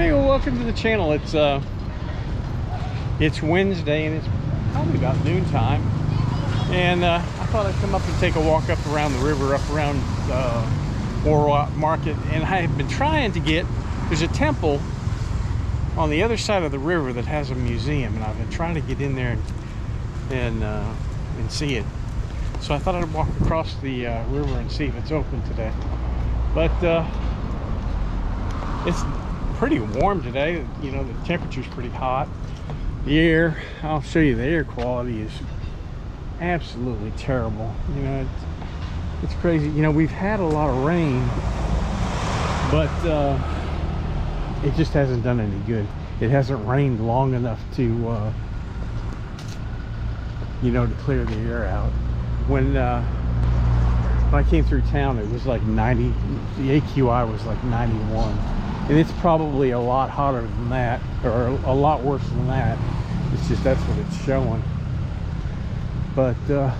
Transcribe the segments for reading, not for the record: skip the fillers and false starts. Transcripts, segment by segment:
Hey, well, welcome to the channel. It's Wednesday and it's probably about noontime, and I thought I'd come up and take a walk up around the river, up around Warawat Market. And I have been trying to get, there's a temple on the other side of the river that has a museum, and I've been trying to get in there and see it. So I thought I'd walk across the river and see if it's open today. But it's pretty warm today. You know, the temperature's pretty hot. The air, I'll show you, the air quality is absolutely terrible. You know, it's crazy. You know, we've had a lot of rain, but it just hasn't done any good. It hasn't rained long enough to you know, to clear the air out. When I came through town, it was like 90. The AQI was like 91. And it's probably a lot hotter than that, or a lot worse than that. It's just that's what it's showing. But you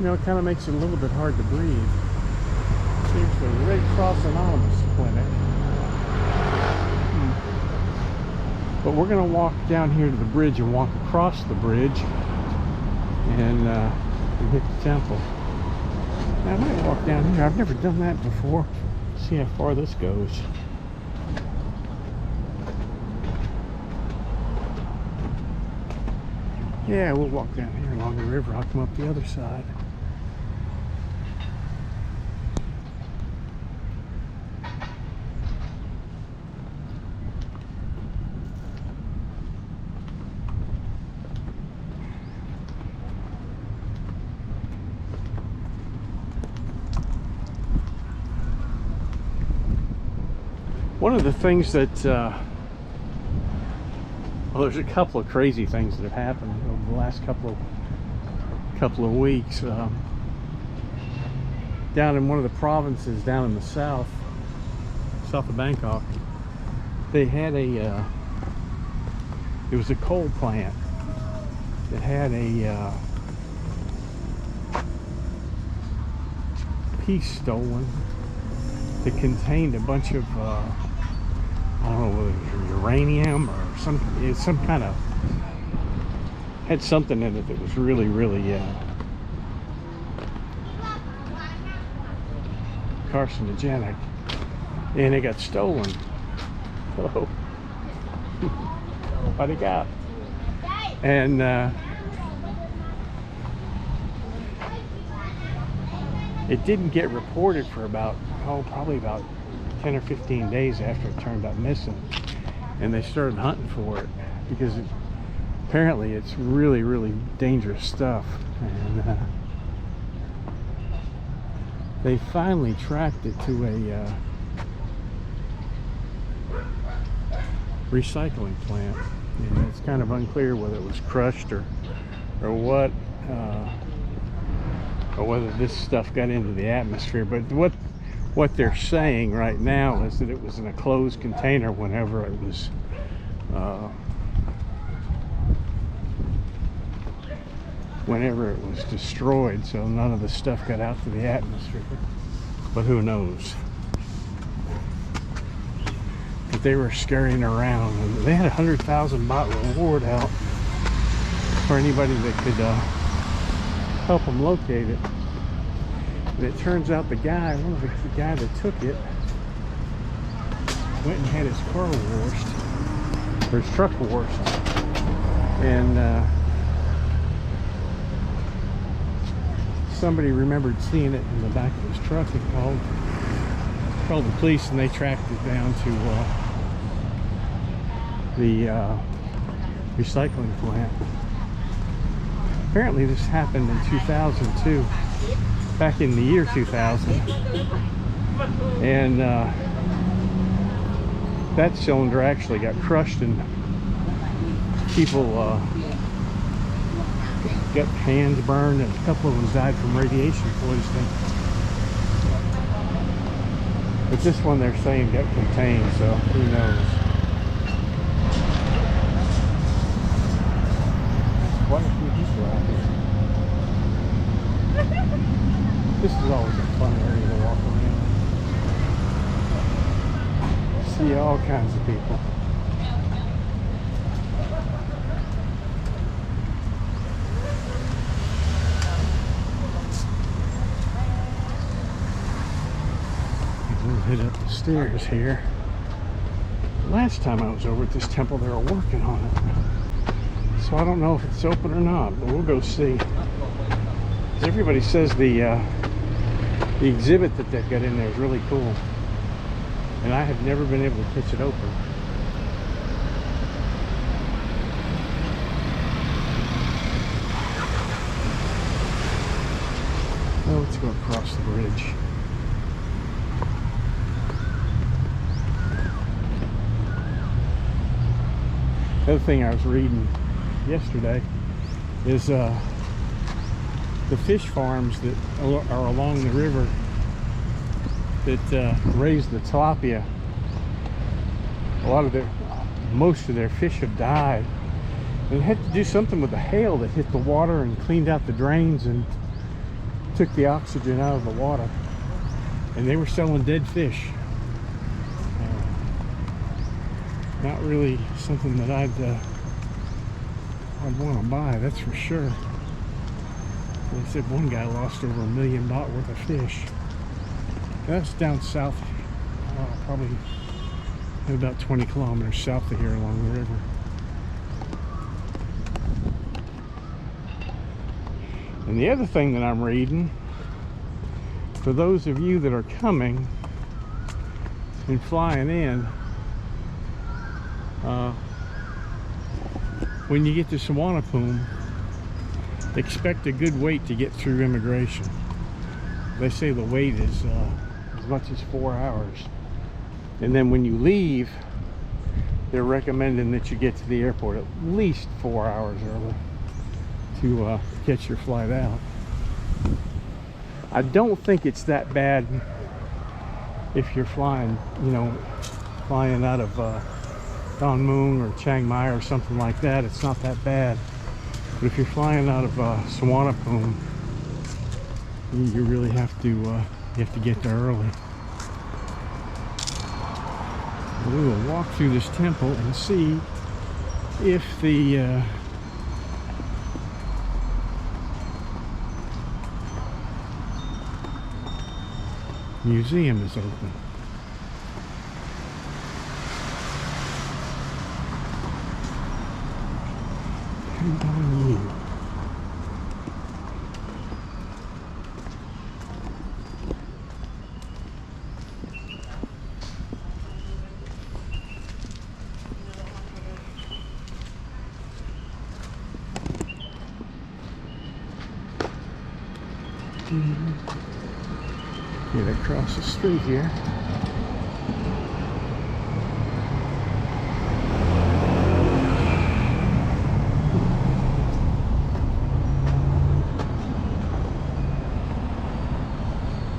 know, it kind of makes it a little bit hard to breathe. Here's the Red Cross Anonymous Clinic. But we're going to walk down here to the bridge and walk across the bridge and hit the temple. Now, I might walk down here. I've never done that before. See how far this goes. Yeah, we'll walk down here along the river. I'll come up the other side. One of the things that, well, there's a couple of crazy things that have happened over the last couple of weeks. Down in one of the provinces down in the south of Bangkok, they had a, it was a coal plant that had a piece stolen that contained a bunch of I don't know whether it was uranium or some kind of, had something in it that was really carcinogenic, and it got stolen. Oh, what it got? And it didn't get reported for about, probably about 10 or 15 days after it turned up missing, and they started hunting for it because apparently it's really dangerous stuff. And they finally tracked it to a recycling plant, and it's kind of unclear whether it was crushed or what, or whether this stuff got into the atmosphere. But what they're saying right now is that it was in a closed container whenever it was destroyed, so none of the stuff got out to the atmosphere. But who knows? But they were scurrying around, and they had a 100,000 baht reward out for anybody that could help them locate it. And it turns out the guy, the guy that took it, went and had his car washed, or his truck washed, and somebody remembered seeing it in the back of his truck and called the police, and they tracked it down to the recycling plant. Apparently this happened in 2002. Back in the year 2000, and that cylinder actually got crushed, and people got hands burned, and a couple of them died from radiation poisoning. But this one they're saying got contained, so who knows? Quite a few people out here. This is always a fun area to walk around. see all kinds of people. We'll head up the stairs here. Last time I was over at this temple, they were working on it. So I don't know if it's open or not, but we'll go see. Everybody says the exhibit that they've got in there is really cool. And I have never been able to catch it open. Well, let's go across the bridge. The other thing I was reading yesterday is the fish farms that are along the river that raise the tilapia. Most of their fish have died. And it had to do something with the hail that hit the water and cleaned out the drains and took the oxygen out of the water. And they were selling dead fish. Not really something that I'd want to buy, that's for sure. They said one guy lost over $1 million worth of fish. That's down south, probably about 20 kilometers south of here along the river. And the other thing that I'm reading, for those of you that are coming and flying in, when you get to Suvarnabhumi, expect a good wait to get through immigration. They say the wait is as much as 4 hours. And then when you leave, they're recommending that you get to the airport at least 4 hours early to catch your flight out. I don't think it's that bad if you're flying, flying out of Don Mueang or Chiang Mai or something like that. It's not that bad. But if you're flying out of Suvarnabhumi, you really have to get there early. We will walk through this temple and see if the museum is open. And on you. Get across the street here.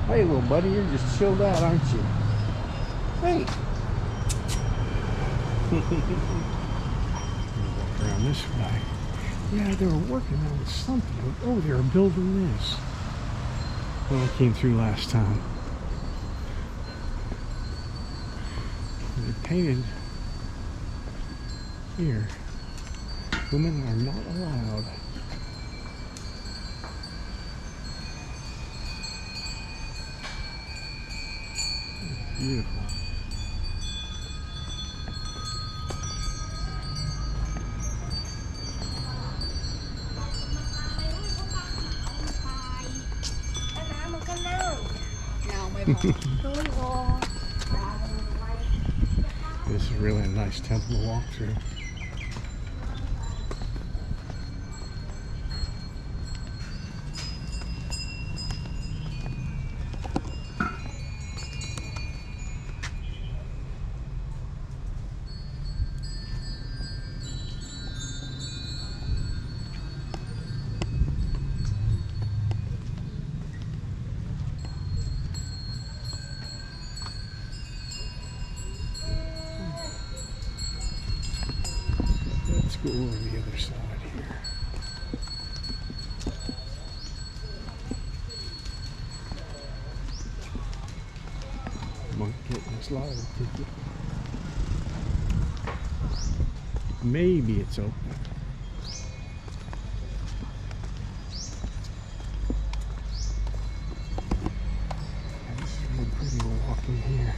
Hey little buddy, you're just chilled out, aren't you? Hey! Walk around this way. Yeah, they were working on something. Oh, they were building this. Well, I came through last time. They painted here. Women are not allowed. Beautiful. This is really a nice temple to walk through. Let's go over the other side here. Monk getting his lottery ticket. Maybe it's open. This is really pretty to walk in here.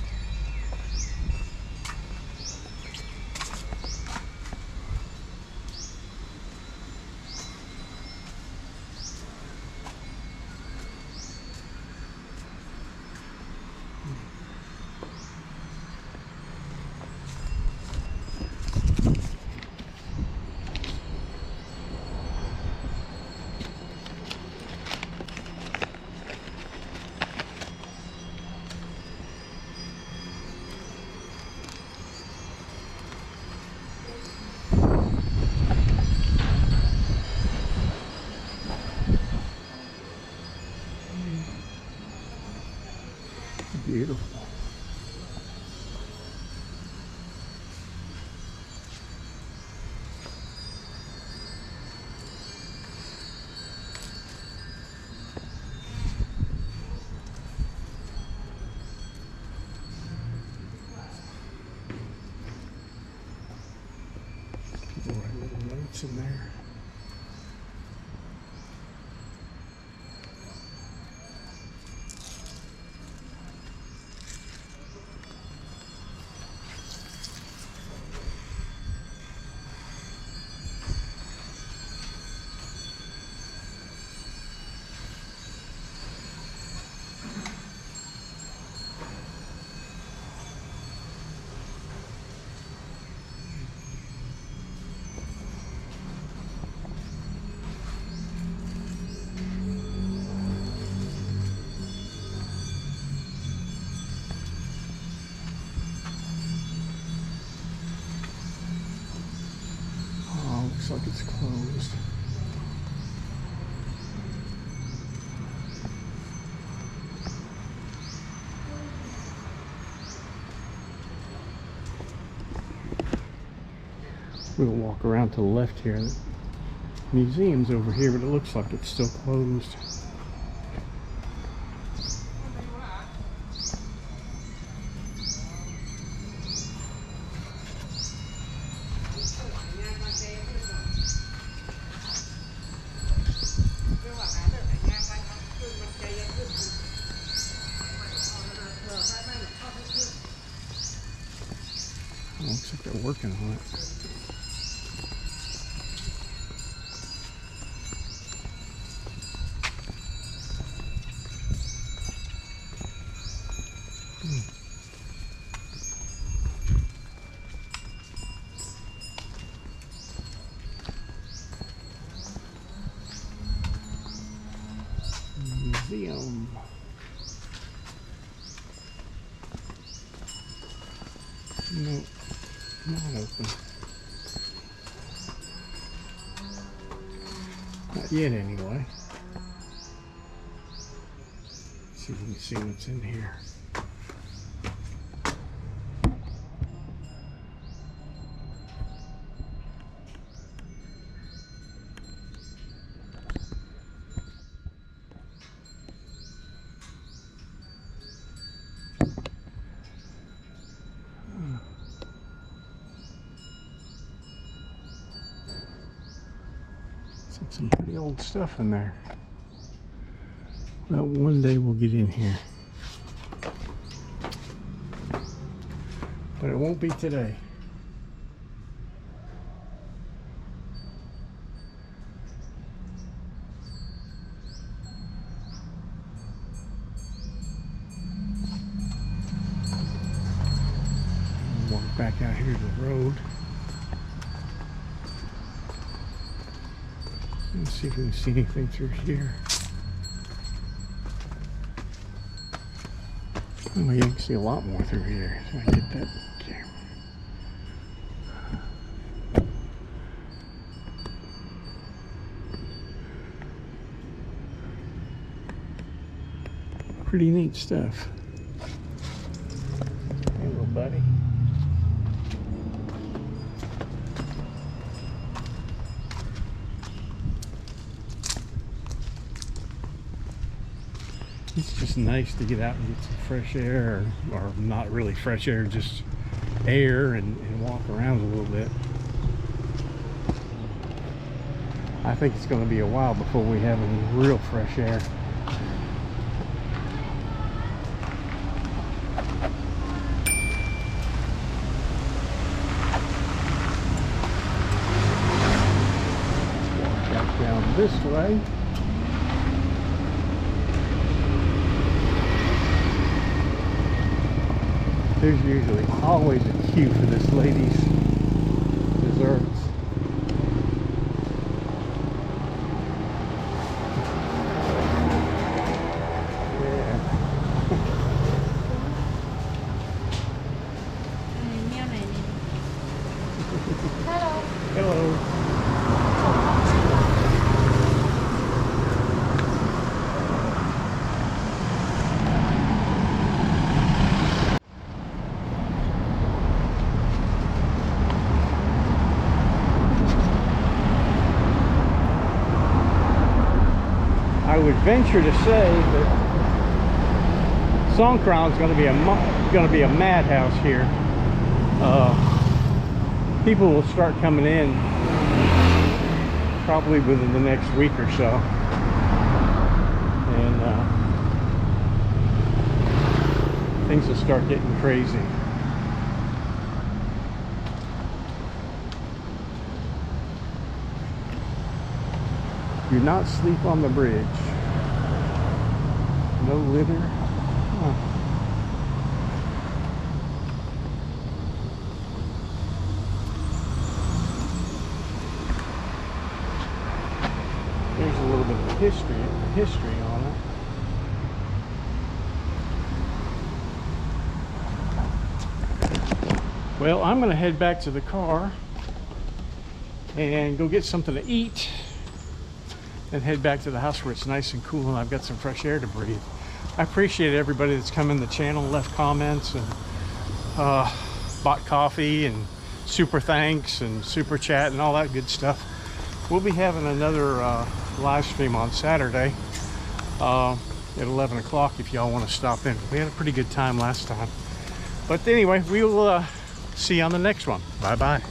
Beautiful. People write little notes in there. Looks like it's closed. We'll walk around to the left here. The museum's over here, but it looks like it's still closed. Looks like they're working on it. Museum. No, not open. Not yet, anyway. Let's see if we can see what's in here. Some pretty old stuff in there. Well, one day we'll get in here. But it won't be today. I'll walk back out here to the road. Let's see if we can see anything through here. Oh, you can see a lot more through here. So I get that camera. Pretty neat stuff. Hey, little buddy. It's just nice to get out and get some fresh air, or not really fresh air, just air and walk around a little bit. I think it's going to be a while before we have any real fresh air. Walk back down this way. There's usually always a queue for this lady's desserts. Hello. I would venture to say that Songkran's going to be a madhouse here. People will start coming in probably within the next week or so, and things will start getting crazy. Do not sleep on the bridge. No litter. Huh. There's a little bit of history on it. Well, I'm going to head back to the car and go get something to eat, and head back to the house where it's nice and cool and I've got some fresh air to breathe. I appreciate everybody that's come in the channel, left comments, and bought coffee, and super thanks and super chat and all that good stuff. We'll be having another live stream on Saturday at 11 o'clock if y'all want to stop in. We had a pretty good time last time. But anyway, we'll see you on the next one. Bye bye.